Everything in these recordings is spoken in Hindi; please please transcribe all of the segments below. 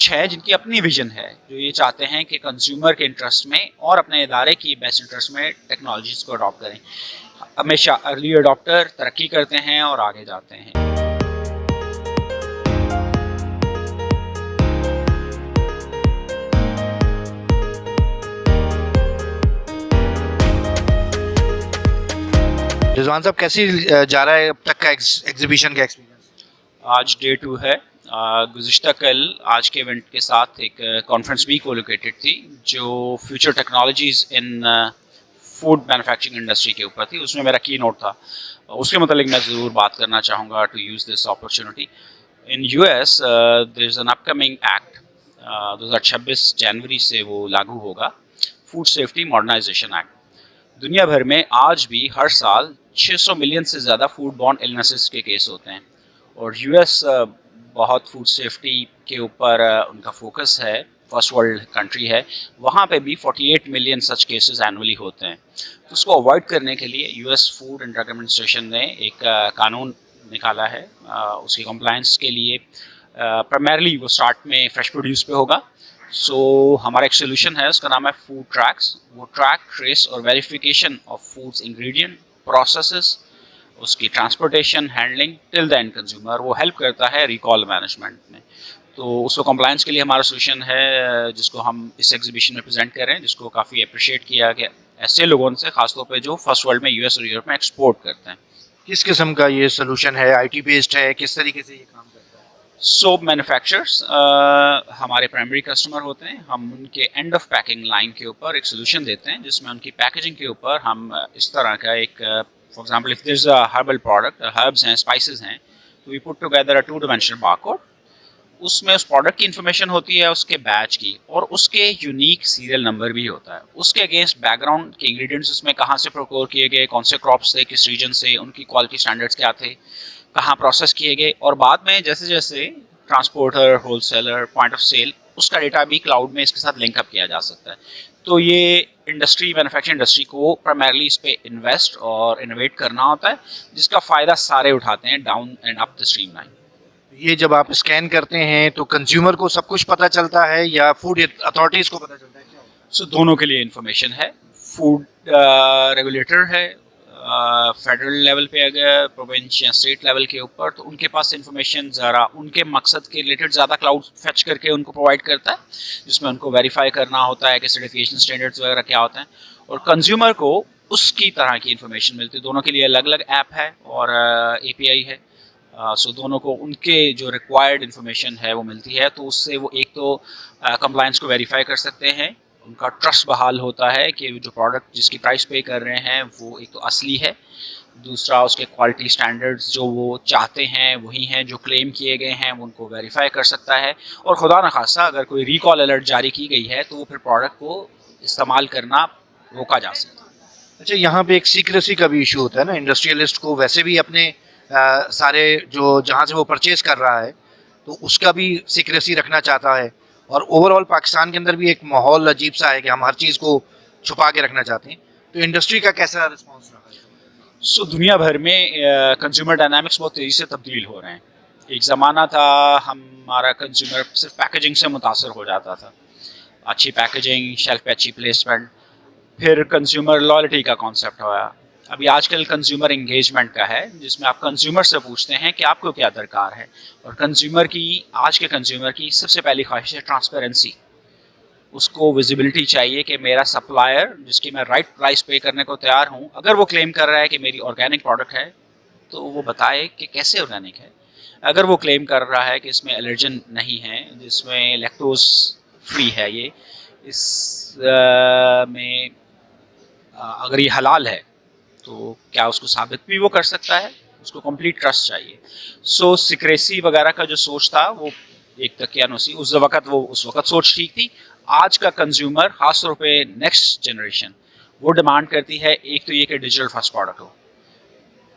है जिनकी अपनी विजन है, जो ये चाहते हैं कि कंज्यूमर के इंटरेस्ट में और अपने इदारे की बेस्ट इंटरेस्ट में टेक्नोलॉजीज़ को अडॉप्ट करें। हमेशा अर्ली अडॉप्टर तरक्की करते हैं और आगे जाते हैं। रिजवान साहब, कैसी जा रहा है अब तक का एग्जीबिशन का एक्सपीरियंस? आज डे 2 है। गुज़िश्ता कल आज के इवेंट के साथ एक कॉन्फ्रेंस भी कोलोकेटेड थी जो फ्यूचर टेक्नोलॉजीज़ इन फूड मैन्युफैक्चरिंग इंडस्ट्री के ऊपर थी। उसमें मेरा की नोट था, उसके मतलब मैं ज़रूर बात करना चाहूँगा to use this opportunity. In US there is an upcoming act, 2026 जनवरी से वो लागू होगा, फूड सेफ्टी मॉडर्नाइजेशन एक्ट। दुनिया भर में आज भी हर साल 600 मिलियन से ज़्यादा फूड बॉर्न इलनेसेस के केस होते हैं और यूएस बहुत फूड सेफ्टी के ऊपर उनका फोकस है, फर्स्ट वर्ल्ड कंट्री है, वहाँ पे भी 48 मिलियन सच केसेस एनुअली होते हैं। तो उसको अवॉइड करने के लिए US food and drug administration ने एक कानून निकाला है। उसकी कंप्लायंस के लिए प्राइमरली वो स्टार्ट में फ्रेश प्रोड्यूस पे होगा। हमारा एक सोल्यूशन है, उसका नाम है फूड ट्रैक्स। वो ट्रैक, ट्रेस और verification of foods ingredient, processes, उसकी transportation, handling till the end consumer, वो हेल्प करता है रिकॉल मैनेजमेंट में। तो उसको कंप्लायंस के लिए हमारा सोल्यूशन है जिसको हम इस एग्जीबिशन में प्रेजेंट कर रहे हैं, जिसको काफ़ी अप्रिशिएट किया गया ऐसे लोगों से, खासतौर पे जो फर्स्ट वर्ल्ड में यूएस और यूरोप में एक्सपोर्ट करते हैं। किस किस्म का ये सोल्यूशन है? आईटी बेस्ड है? किस तरीके से ये काम करता है? सोप मैन्युफैक्चरर्स हमारे प्राइमरी कस्टमर होते हैं। हम उनके एंड ऑफ पैकिंग लाइन के ऊपर एक सोल्यूशन देते हैं जिसमें उनकी पैकेजिंग के ऊपर हम इस तरह का एक, for example if there is a herbal product, herbs हैं, स्पाइसेस हैं, तो we put together a 2 dimensional barcode. उसमें उस प्रोडक्ट की इन्फॉर्मेशन होती है, उसके बैच की, और उसके यूनिक सीरियल नंबर भी होता है। उसके अगेंस्ट बैकग्राउंड के इंग्रेडिएंट्स उसमें कहाँ से प्रोक्योर किए गए, कौन से क्रॉप्स थे, किस रीजन से, उनकी क्वालिटी स्टैंडर्ड्स क्या थे, कहाँ प्रोसेस किए गए, और बाद में जैसे जैसे transporter, wholesaler, point of sale, उसका डेटा भी क्लाउड में इसके साथ लिंकअप किया जा सकता है। तो ये इंडस्ट्री, मैन्युफैक्चरिंग इंडस्ट्री को प्राइमरली इस पे इन्वेस्ट और इनोवेट करना होता है, जिसका फ़ायदा सारे उठाते हैं down and up the stream line. ये जब आप स्कैन करते हैं तो कंज्यूमर को सब कुछ पता चलता है या फूड अथॉरिटीज को पता चलता है? क्या दोनों के लिए इन्फॉर्मेशन है। फूड रेगुलेटर है फेडरल लेवल पे, अगर प्रोविंस या स्टेट लेवल के ऊपर, तो उनके पास इन्फॉर्मेशन ज़रा उनके मकसद के रिलेटेड ज़्यादा क्लाउड फेच करके उनको प्रोवाइड करता है, जिसमें उनको वेरीफाई करना होता है कि सर्टिफिकेशन स्टैंडर्ड्स वगैरह क्या होते हैं, और कंज्यूमर को उसकी तरह की इन्फॉर्मेशन मिलती है। दोनों के लिए अलग अलग ऐप है और एपीआई है। दोनों को उनके जो रिक्वायर्ड इन्फॉर्मेशन है वो मिलती है, तो उससे वो एक तो कंप्लायंस को वेरीफाई कर सकते हैं, उनका ट्रस्ट बहाल होता है कि जो प्रोडक्ट जिसकी प्राइस पे कर रहे हैं वो एक तो असली है, दूसरा उसके क्वालिटी स्टैंडर्ड्स जो वो चाहते हैं वही हैं जो क्लेम किए गए हैं, वो उनको वेरीफाई कर सकता है, और खुदा न खासा अगर कोई रिकॉल अलर्ट जारी की गई है तो वो फिर प्रोडक्ट को इस्तेमाल करना रोका जा सकता है। अच्छा, यहाँ पे एक सीक्रेसी का भी इशू होता है ना। इंडस्ट्रियलिस्ट को वैसे भी अपने सारे जो जहाँ से वो परचेज कर रहा है तो उसका भी सीक्रेसी रखना चाहता है, और ओवरऑल पाकिस्तान के अंदर भी एक माहौल अजीब सा है कि हम हर चीज़ को छुपा के रखना चाहते हैं। तो इंडस्ट्री का कैसा रिस्पॉन्स रहा है? दुनिया भर में कंज्यूमर डायनामिक्स बहुत तेज़ी से तब्दील हो रहे हैं। एक ज़माना था हमारा कंज्यूमर सिर्फ पैकेजिंग से मुतासर हो जाता था, अच्छी पैकेजिंग, शेल्फ पे अच्छी प्लेसमेंट, फिर कंज्यूमर लॉयल्टी का कॉन्सेप्ट आया। अभी आजकल कंज्यूमर एंगेजमेंट का है, जिसमें आप कंज्यूमर से पूछते हैं कि आपको क्या दरकार है, और कंज्यूमर की, आज के कंज्यूमर की सबसे पहली ख्वाहिश है ट्रांसपेरेंसी। उसको विजिबिलिटी चाहिए कि मेरा सप्लायर जिसकी मैं राइट प्राइस पे करने को तैयार हूँ, अगर वो क्लेम कर रहा है कि मेरी ऑर्गेनिक प्रोडक्ट है तो वो बताए कि कैसे ऑर्गेनिक है। अगर वो क्लेम कर रहा है कि इसमें एलर्जन नहीं है, जिसमें लैक्टोज फ्री है, ये इस में अगर ये हलाल है, तो क्या उसको साबित भी वो कर सकता है, उसको कंप्लीट ट्रस्ट चाहिए। सिक्रेसी वगैरह का जो सोच था वो एक तकियानुसी, उस वक्त सोच ठीक थी। आज का कंज्यूमर, खासतौर पे नेक्स्ट जनरेशन, वो डिमांड करती है, एक तो ये कि डिजिटल फर्स्ट प्रोडक्ट हो,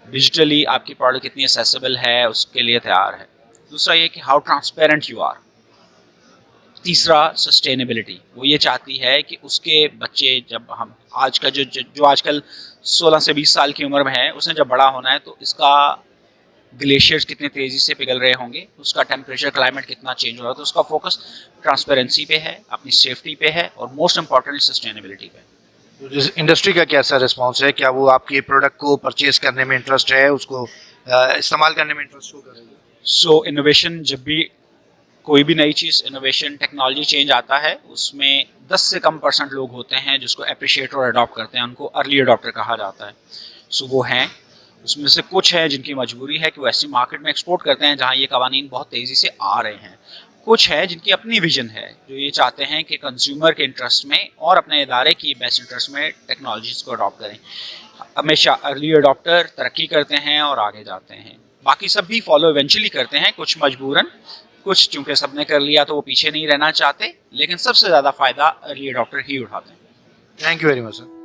डिजिटली आपकी प्रोडक्ट कितनी एक्सेसिबल है उसके लिए तैयार है। दूसरा ये कि हाउ ट्रांसपेरेंट यू आर। तीसरा सस्टेनेबिलिटी, वो ये चाहती है कि उसके बच्चे, जब हम आज का जो आजकल 16 से 20 साल की उम्र में है, उसने जब बड़ा होना है तो इसका ग्लेशियर्स कितने तेज़ी से पिघल रहे होंगे, उसका टेम्परेचर क्लाइमेट कितना चेंज हो रहा है, तो उसका फोकस ट्रांसपेरेंसी पे है, अपनी सेफ्टी पे है और मोस्ट इम्पॉर्टेंटली सस्टेनेबिलिटी पे। इंडस्ट्री का कैसा रिस्पांस है? क्या वो आपके प्रोडक्ट को परचेज करने में इंटरेस्ट है, उसको इस्तेमाल करने में इंटरेस्ट हो कर रही है? सो इनोवेशन, जब भी कोई भी नई चीज़, इनोवेशन, टेक्नोलॉजी चेंज आता है, उसमें 10 से कम % लोग होते हैं जिसको अप्रिशिएट और अडॉप्ट करते हैं, उनको अर्ली अडॉप्टर कहा जाता है। सो वो हैं, उसमें से कुछ हैं जिनकी मजबूरी है कि वो ऐसी मार्केट में एक्सपोर्ट करते हैं जहाँ ये कवानीन बहुत तेज़ी से आ रहे हैं। कुछ है जिनकी अपनी विजन है, जो ये चाहते हैं कि कंज्यूमर के इंटरेस्ट में और अपने इदारे की बेस्ट इंटरेस्ट में टेक्नोलॉजीज़ को अडॉप्ट करें। हमेशा अर्ली अडॉप्टर तरक्की करते हैं और आगे जाते हैं, बाकी सब भी फॉलो इवेंचुअली करते हैं, कुछ मजबूरन, कुछ चूंकि सबने कर लिया तो वो पीछे नहीं रहना चाहते, लेकिन सबसे ज़्यादा फ़ायदा अर्ली अडॉप्टर ही उठाते हैं। Thank you very much sir.